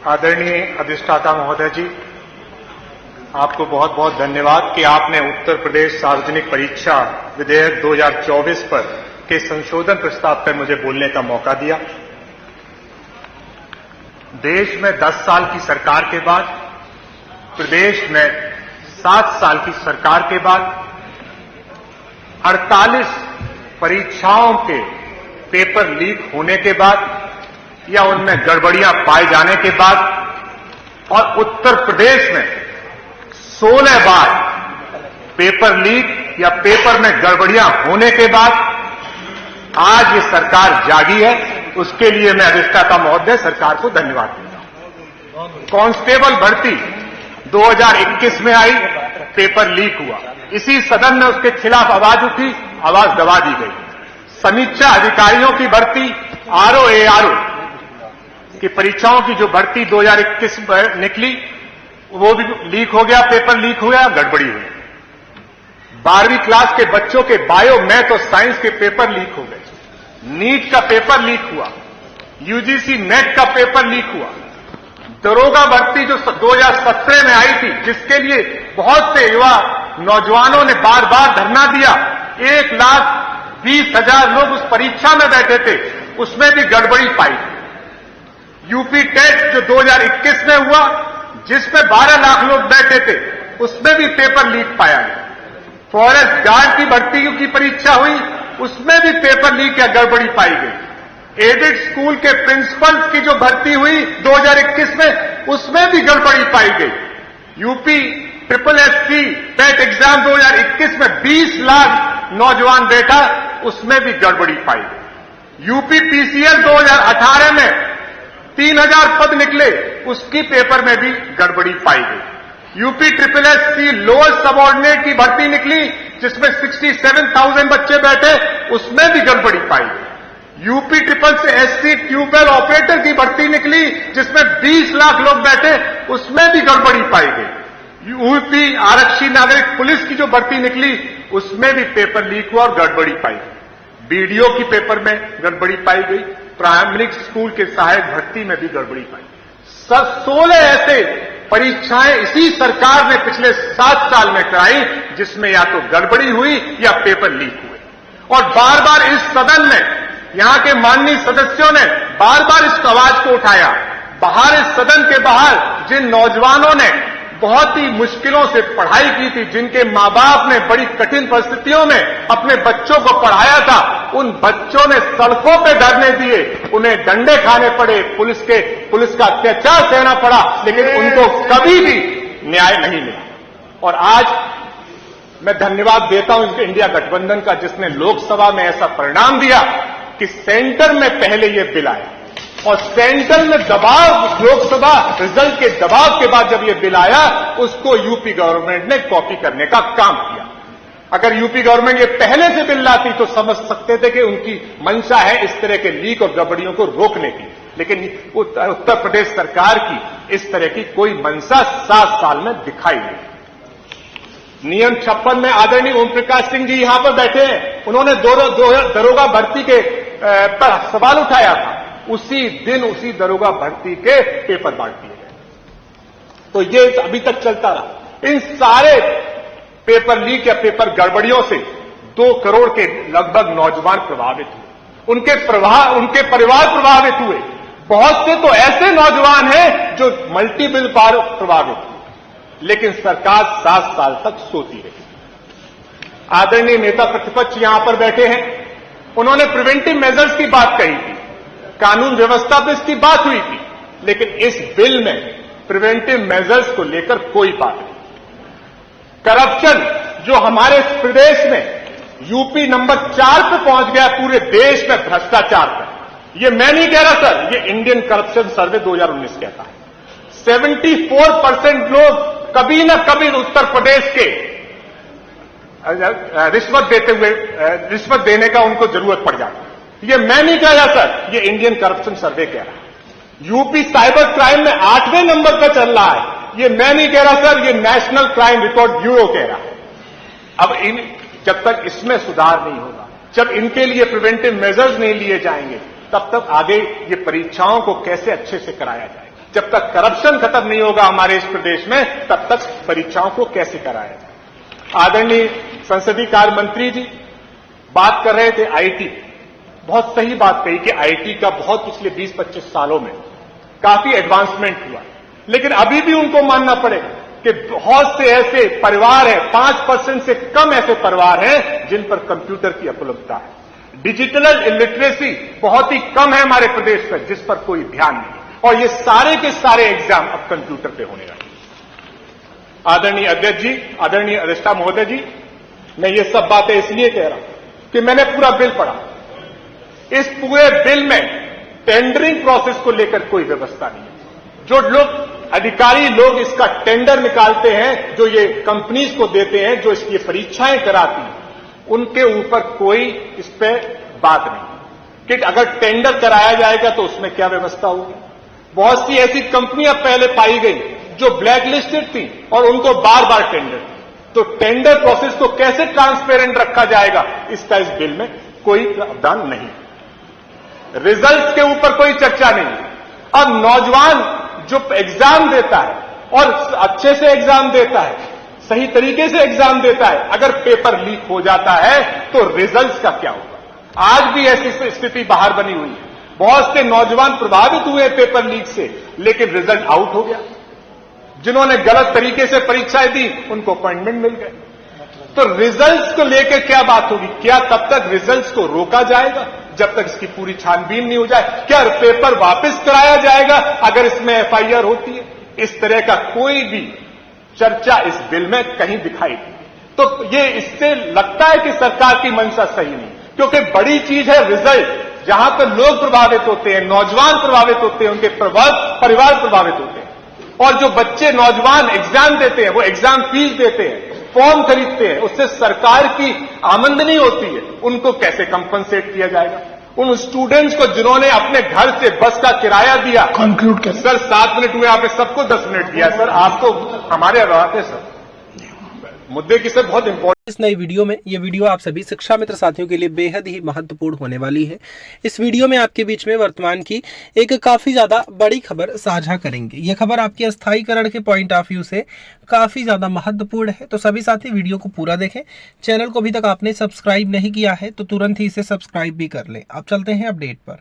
आदरणीय अधिष्ठाता महोदय जी, आपको बहुत बहुत धन्यवाद कि आपने उत्तर प्रदेश सार्वजनिक परीक्षा विधेयक 2024 पर के संशोधन प्रस्ताव पर मुझे बोलने का मौका दिया। देश में 10 साल की सरकार के बाद, प्रदेश में 7 साल की सरकार के बाद 48 परीक्षाओं के पेपर लीक होने के बाद या उनमें गड़बड़ियां पाए जाने के बाद और उत्तर प्रदेश में 16 बार पेपर लीक या पेपर में गड़बड़ियां होने के बाद आज ये सरकार जागी है। उसके लिए मैं अधिष्ठाता महोदय सरकार को धन्यवाद देता हूं। कांस्टेबल भर्ती 2021 में आई, पेपर लीक हुआ, इसी सदन में उसके खिलाफ आवाज उठी, आवाज दबा दी गई। समीक्षा अधिकारियों की भर्ती आरओ एआरओ की परीक्षाओं की जो भर्ती 2021 में निकली वो भी लीक हो गया, पेपर लीक हो गया, गड़बड़ी हुई। 12वीं क्लास के बच्चों के बायो, मैथ और साइंस के पेपर लीक हो गए। नीट का पेपर लीक हुआ, यूजीसी नेट का पेपर लीक हुआ। दरोगा भर्ती जो 2017 में आई थी, जिसके लिए बहुत से युवा नौजवानों ने बार बार धरना दिया, 1,20,000 लोग उस परीक्षा में बैठे थे, उसमें भी गड़बड़ी पाई। यूपी टेट जो 2021 में हुआ, जिसमें 12 लाख लोग बैठे थे, उसमें भी पेपर लीक पाया गया। फॉरेस्ट गार्ड की भर्ती की परीक्षा हुई, उसमें भी पेपर लीक या गड़बड़ी पाई गई। एडेड स्कूल के प्रिंसिपल्स की जो भर्ती हुई 2021 में, उसमें भी गड़बड़ी पाई गई। यूपी SSSC टेट एग्जाम 2021 में 20 लाख नौजवान बैठा, उसमें भी गड़बड़ी पाई गई। यूपी PCL 2018 में 3,000 पद निकले, उसकी पेपर में भी गड़बड़ी पाई गई। यूपी SSSC लोअर सबऑर्डिनेट की भर्ती निकली, जिसमें 67,000 बच्चे बैठे, उसमें भी गड़बड़ी पाई गई। यूपी SSSC ट्यूबवेल ऑपरेटर की भर्ती निकली, जिसमें 20 लाख लोग बैठे, उसमें भी गड़बड़ी पाई गई। यूपी आरक्षी नागरिक पुलिस की जो भर्ती निकली, उसमें भी पेपर लीक हुआ और गड़बड़ी पाई गई। बीडीओ की पेपर में गड़बड़ी पाई गई। प्राइमरी स्कूल के सहायक भर्ती में भी गड़बड़ी पाई। 16 ऐसे परीक्षाएं इसी सरकार ने पिछले 7 साल में कराई, जिसमें या तो गड़बड़ी हुई या पेपर लीक हुए। और बार बार इस सदन में यहां के माननीय सदस्यों ने बार बार इस आवाज को उठाया। बाहर इस सदन के बाहर जिन नौजवानों ने बहुत ही मुश्किलों से पढ़ाई की थी, जिनके मां बाप ने बड़ी कठिन परिस्थितियों में अपने बच्चों को पढ़ाया था, उन बच्चों ने सड़कों पे धरने दिए, उन्हें डंडे खाने पड़े, पुलिस का अत्याचार सहना पड़ा, लेकिन उनको कभी भी न्याय नहीं मिला। और आज मैं धन्यवाद देता हूं इंडिया गठबंधन का, जिसने लोकसभा में ऐसा परिणाम दिया कि सेंटर में पहले यह बिल आया और सेंट्रल में दबाव, लोकसभा रिजल्ट के दबाव के बाद जब ये बिल आया, उसको यूपी गवर्नमेंट ने कॉपी करने का काम किया। अगर यूपी गवर्नमेंट ये पहले से बिल लाती तो समझ सकते थे कि उनकी मंशा है इस तरह के लीक और गड़बड़ियों को रोकने की, लेकिन उत्तर प्रदेश सरकार की इस तरह की कोई मंशा 7 साल में दिखाई नहीं। नियम 56 में आदरणीय ओम प्रकाश सिंह जी यहां पर बैठे हैं, उन्होंने दरोगा भर्ती के पर सवाल उठाया था। उसी दिन उसी दरोगा भर्ती के पेपर बांट दिए गए। तो ये अभी तक चलता रहा। इन सारे पेपर लीक या पेपर गड़बड़ियों से 2 करोड़ के लगभग नौजवान प्रभावित हुए, उनके परिवार प्रभावित हुए। बहुत से तो ऐसे नौजवान हैं जो मल्टीपल बार प्रभावित हुए, लेकिन सरकार 7 साल तक सोती रही। आदरणीय नेता प्रतिपक्ष यहां पर बैठे हैं, उन्होंने प्रिवेंटिव मेजर्स की बात कही थी, कानून व्यवस्था पर इसकी बात हुई थी, लेकिन इस बिल में प्रिवेंटिव मेजर्स को लेकर कोई बात नहीं। करप्शन जो हमारे प्रदेश में यूपी नंबर 4 पे पहुंच गया पूरे देश में भ्रष्टाचार पर, ये मैं नहीं कह रहा सर, ये इंडियन करप्शन सर्वे 2019 कहता है। 74% लोग कभी न कभी उत्तर प्रदेश के रिश्वत देने का उनको जरूरत पड़ जाती है। ये मैं नहीं कह रहा सर, ये इंडियन करप्शन सर्वे कह रहा है। यूपी साइबर क्राइम में 8वें नंबर पर चल रहा है, ये मैं नहीं कह रहा सर, ये नेशनल क्राइम रिकॉर्ड ब्यूरो कह रहा है। अब जब तक इसमें सुधार नहीं होगा, जब इनके लिए प्रिवेंटिव मेजर्स नहीं लिए जाएंगे, तब तक आगे ये परीक्षाओं को कैसे अच्छे से कराया जाएगा। जब तक करप्शन खत्म नहीं होगा हमारे इस प्रदेश में, तब तक परीक्षाओं को कैसे कराया जाए। आदरणीय संसदीय कार्य मंत्री जी बात कर रहे थे आईटी, बहुत सही बात कही कि आईटी का बहुत पिछले 20-25 सालों में काफी एडवांसमेंट हुआ, लेकिन अभी भी उनको मानना पड़ेगा कि बहुत से ऐसे परिवार हैं, 5% से कम ऐसे परिवार हैं जिन पर कंप्यूटर की उपलब्धता है। डिजिटल इलिटरेसी बहुत ही कम है हमारे प्रदेश में, जिस पर कोई ध्यान नहीं, और ये सारे के सारे एग्जाम अब कंप्यूटर पे होने लगे। आदरणीय अध्यक्ष जी, आदरणीय अधिष्ठा महोदय जी, मैं ये सब बातें इसलिए कह रहा हूं कि मैंने पूरा बिल पढ़ा। इस पूरे बिल में टेंडरिंग प्रोसेस को लेकर कोई व्यवस्था नहीं है। जो लोग अधिकारी लोग इसका टेंडर निकालते हैं, जो ये कंपनीज को देते हैं, जो इसकी परीक्षाएं कराती हैं, उनके ऊपर कोई इस पे बात नहीं कि अगर टेंडर कराया जाएगा तो उसमें क्या व्यवस्था होगी। बहुत सी ऐसी कंपनियां पहले पाई गई जो ब्लैक लिस्टेड थी और उनको बार बार टेंडर, तो टेंडर प्रोसेस को कैसे ट्रांसपेरेंट रखा जाएगा, इसका इस बिल में कोई प्रावधान नहीं। रिजल्ट्स के ऊपर कोई चर्चा नहीं। अब नौजवान जो एग्जाम देता है और अच्छे से एग्जाम देता है, सही तरीके से एग्जाम देता है, अगर पेपर लीक हो जाता है तो रिजल्ट्स का क्या होगा। आज भी ऐसी स्थिति बाहर बनी हुई है। बहुत से नौजवान प्रभावित हुए पेपर लीक से, लेकिन रिजल्ट आउट हो गया। जिन्होंने गलत तरीके से परीक्षाएं दी उनको अपॉइंटमेंट मिल गए। तो रिजल्ट्स को लेकर क्या बात होगी? क्या तब तक रिजल्ट्स को रोका जाएगा जब तक इसकी पूरी छानबीन नहीं हो जाए? क्या पेपर वापस कराया जाएगा अगर इसमें एफआईआर होती है? इस तरह का कोई भी चर्चा इस बिल में कहीं दिखाई नहीं। तो ये इससे लगता है कि सरकार की मंशा सही नहीं, क्योंकि बड़ी चीज है रिजल्ट। जहां पर लोग प्रभावित होते हैं, नौजवान प्रभावित होते हैं, उनके परिवार प्रभावित होते हैं, और जो बच्चे नौजवान एग्जाम देते हैं, वो एग्जाम फीस देते हैं, फॉर्म खरीदते हैं, उससे सरकार की आमदनी होती है, उनको कैसे कंपनसेट किया जाएगा? उन स्टूडेंट्स को जिन्होंने अपने घर से बस का किराया दिया, कंक्लूड कर सर 7 मिनट हुए, आपने सबको 10 मिनट दिया। सर आपको हमारे अलावा सर मुद्दे की सर बहुत इंपॉर्टेंट। इस नई वीडियो में ये वीडियो आप सभी शिक्षा मित्र साथियों के लिए बेहद ही महत्वपूर्ण होने वाली है। इस वीडियो में आपके बीच में वर्तमान की एक काफी ज्यादा बड़ी खबर साझा करेंगे। यह खबर आपके अस्थायीकरण के पॉइंट ऑफ व्यू से काफी ज्यादा महत्वपूर्ण है, तो सभी साथी वीडियो को पूरा देखें। चैनल को अभी तक आपने सब्सक्राइब नहीं किया है तो तुरंत ही इसे सब्सक्राइब भी कर लें। आप चलते हैं अपडेट पर।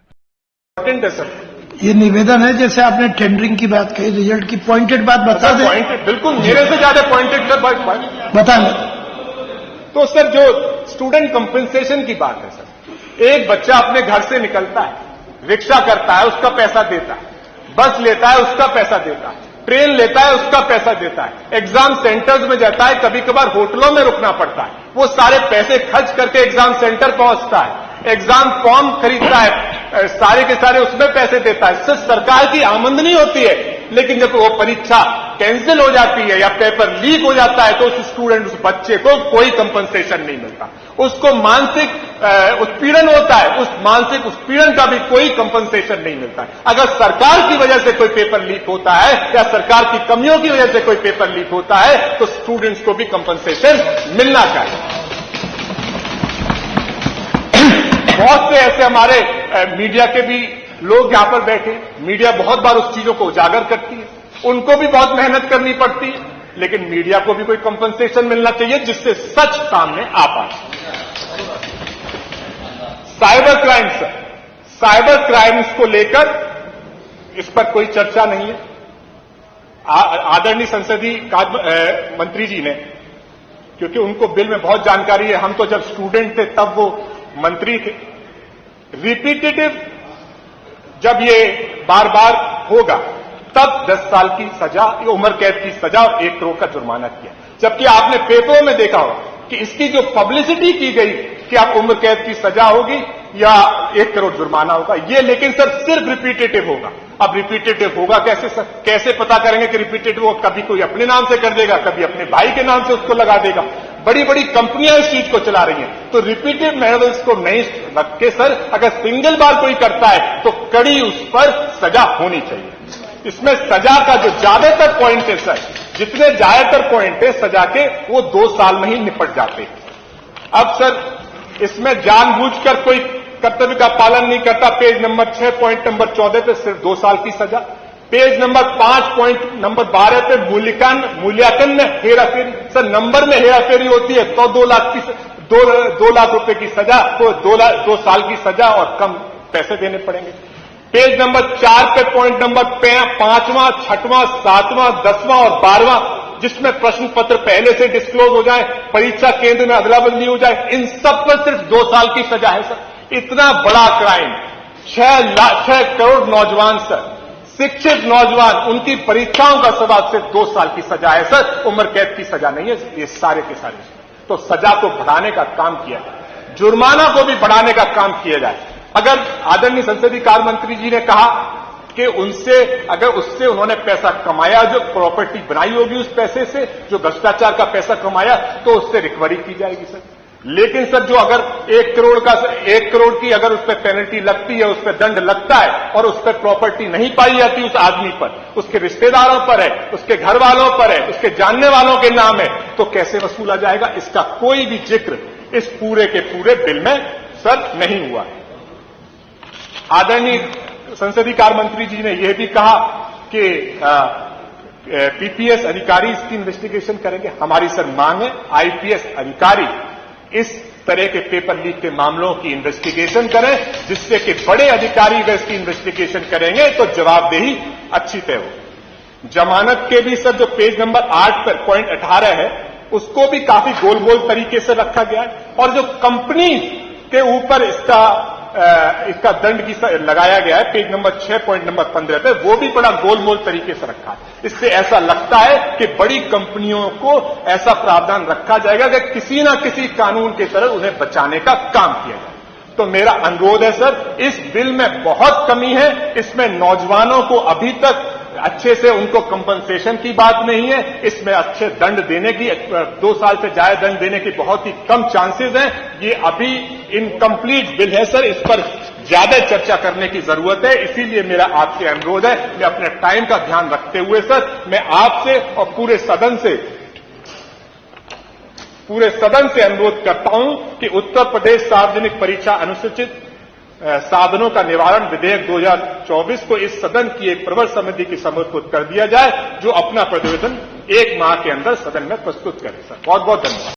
ये निवेदन है, जैसे आपने टेंडरिंग की बात कही, रिजल्ट की पॉइंटेड बात बता दें। बिल्कुल मेरे से ज्यादा पॉइंटेड सर बताएंगे। तो सर जो स्टूडेंट कंपनसेशन की बात है सर, एक बच्चा अपने घर से निकलता है, रिक्शा करता है, उसका पैसा देता है, बस लेता है, उसका पैसा देता है, ट्रेन लेता है, उसका पैसा देता है, एग्जाम सेंटर्स में जाता है, कभी कभार होटलों में रुकना पड़ता है, वो सारे पैसे खर्च करके एग्जाम सेंटर पहुंचता है, एग्जाम फॉर्म खरीदता है, सारे के सारे उसमें पैसे देता है, इससे सरकार की आमदनी होती है। लेकिन जब वो परीक्षा कैंसिल हो जाती है या पेपर लीक हो जाता है तो उस स्टूडेंट, उस बच्चे को कोई कंपनसेशन नहीं मिलता, उसको मानसिक उत्पीड़न होता है, उस मानसिक उत्पीड़न का भी कोई कंपनसेशन नहीं मिलता है। अगर सरकार की वजह से कोई पेपर लीक होता है या सरकार की कमियों की वजह से कोई पेपर लीक होता है तो स्टूडेंट्स को भी कंपनसेशन मिलना चाहिए। बहुत से ऐसे हमारे मीडिया के भी लोग यहां पर बैठे, मीडिया बहुत बार उस चीजों को उजागर करती है, उनको भी बहुत मेहनत करनी पड़ती है, लेकिन मीडिया को भी कोई कंपनसेशन मिलना चाहिए जिससे सच सामने आ पाए। साइबर क्राइम्स, साइबर क्राइम्स को लेकर इस पर कोई चर्चा नहीं है। आदरणीय संसदीय कार्य मंत्री जी ने, क्योंकि उनको बिल में बहुत जानकारी है, हम तो जब स्टूडेंट थे तब वो मंत्री थे, रिपीटेटिव जब ये बार बार होगा तब 10 साल की सजा, उम्र कैद की सजा और 1 करोड़ का जुर्माना किया। जबकि आपने पेपरों में देखा हो कि इसकी जो पब्लिसिटी की गई कि आप उम्र कैद की सजा होगी या 1 करोड़ जुर्माना होगा, ये लेकिन सर सिर्फ रिपीटेटिव होगा। अब रिपीटेटिव होगा कैसे सर? कैसे पता करेंगे कि रिपीटेटिव होगा? कभी कोई अपने नाम से कर देगा, कभी अपने भाई के नाम से उसको लगा देगा। बड़ी बड़ी कंपनियां इस चीज को चला रही हैं, तो रिपीटेड मेथड्स को नहीं रख के सर अगर सिंगल बार कोई करता है तो कड़ी उस पर सजा होनी चाहिए। इसमें सजा का जो ज्यादातर पॉइंट है सर, जितने ज्यादातर पॉइंट है सजा के, वो 2 साल में ही निपट जाते हैं। अब सर इसमें जानबूझकर कोई कर्तव्य का पालन नहीं करता, पेज नंबर 6 पॉइंट नंबर 14 पे सिर्फ 2 साल की सजा। पेज नंबर 5 पॉइंट नंबर 12 पे मूल्यांकन में हेराफेरी। सर नंबर में हेराफेरी होती है तो 2 लाख रुपए की सजा, तो 2 साल की सजा और कम पैसे देने पड़ेंगे। पेज नंबर 4 पे पॉइंट नंबर 5वां, 6वां, 7वां, 10वां और 12वां, जिसमें प्रश्न पत्र पहले से डिस्क्लोज हो जाए, परीक्षा केंद्र में अदला बदली हो जाए, इन सब पर सिर्फ 2 साल की सजा है सर। इतना बड़ा क्राइम, 6 करोड़ नौजवान सर, शिक्षित नौजवान, उनकी परीक्षाओं का सवाल सिर्फ 2 साल की सजा है सर, उम्र कैद की सजा नहीं है। ये सारे के सारे तो सजा को बढ़ाने का काम किया जाए, जुर्माना को भी बढ़ाने का काम किया जाए। अगर आदरणीय संसदीय कार्य मंत्री जी ने कहा कि अगर उससे उन्होंने पैसा कमाया, जो प्रॉपर्टी बनाई होगी उस पैसे से, जो भ्रष्टाचार का पैसा कमाया, तो उससे रिकवरी की जाएगी सर। लेकिन सर जो अगर 1 करोड़ की अगर उस पर पेनल्टी लगती है, उस पर दंड लगता है और उस पर प्रॉपर्टी नहीं पाई जाती उस आदमी पर, उसके रिश्तेदारों पर है, उसके घर वालों पर है, उसके जानने वालों के नाम है, तो कैसे वसूला जाएगा? इसका कोई भी जिक्र इस पूरे के पूरे बिल में सर नहीं हुआ है। आदरणीय संसदीय कार्य मंत्री जी ने यह भी कहा कि पीपीएस अधिकारी इसकी इन्वेस्टिगेशन करेंगे। हमारी सर मांग है आईपीएस अधिकारी इस तरह के पेपर लीक के मामलों की इन्वेस्टिगेशन करें, जिससे कि बड़े अधिकारी अगर इसकी इन्वेस्टिगेशन करेंगे तो जवाबदेही अच्छी तय हो। जमानत के भी सर जो पेज नंबर 8 पर पॉइंट 18 है, उसको भी काफी गोल गोल तरीके से रखा गया है, और जो कंपनी के ऊपर इसका दंड की लगाया गया है पेज नंबर 6 पॉइंट नंबर 15 पे, वो भी बड़ा गोलमोल तरीके से रखा है। इससे ऐसा लगता है कि बड़ी कंपनियों को ऐसा प्रावधान रखा जाएगा कि किसी न किसी कानून के तरह उन्हें बचाने का काम किया जाए। तो मेरा अनुरोध है सर, इस बिल में बहुत कमी है। इसमें नौजवानों को अभी तक अच्छे से उनको कंपनसेशन की बात नहीं है, इसमें अच्छे दंड देने की, 2 साल से ज्यादा दंड देने की बहुत ही कम चांसेस हैं। ये अभी इनकम्प्लीट बिल है सर, इस पर ज्यादा चर्चा करने की जरूरत है। इसीलिए मेरा आपसे अनुरोध है, मैं अपने टाइम का ध्यान रखते हुए सर, मैं आपसे और पूरे सदन से अनुरोध करता हूं कि उत्तर प्रदेश सार्वजनिक परीक्षा अनुसूचित साधनों का निवारण विधेयक 2024 को इस सदन की एक प्रवर समिति की समर्पित कर दिया जाए, जो अपना प्रतिवेदन 1 माह के अंदर सदन में प्रस्तुत करे। सर बहुत बहुत धन्यवाद।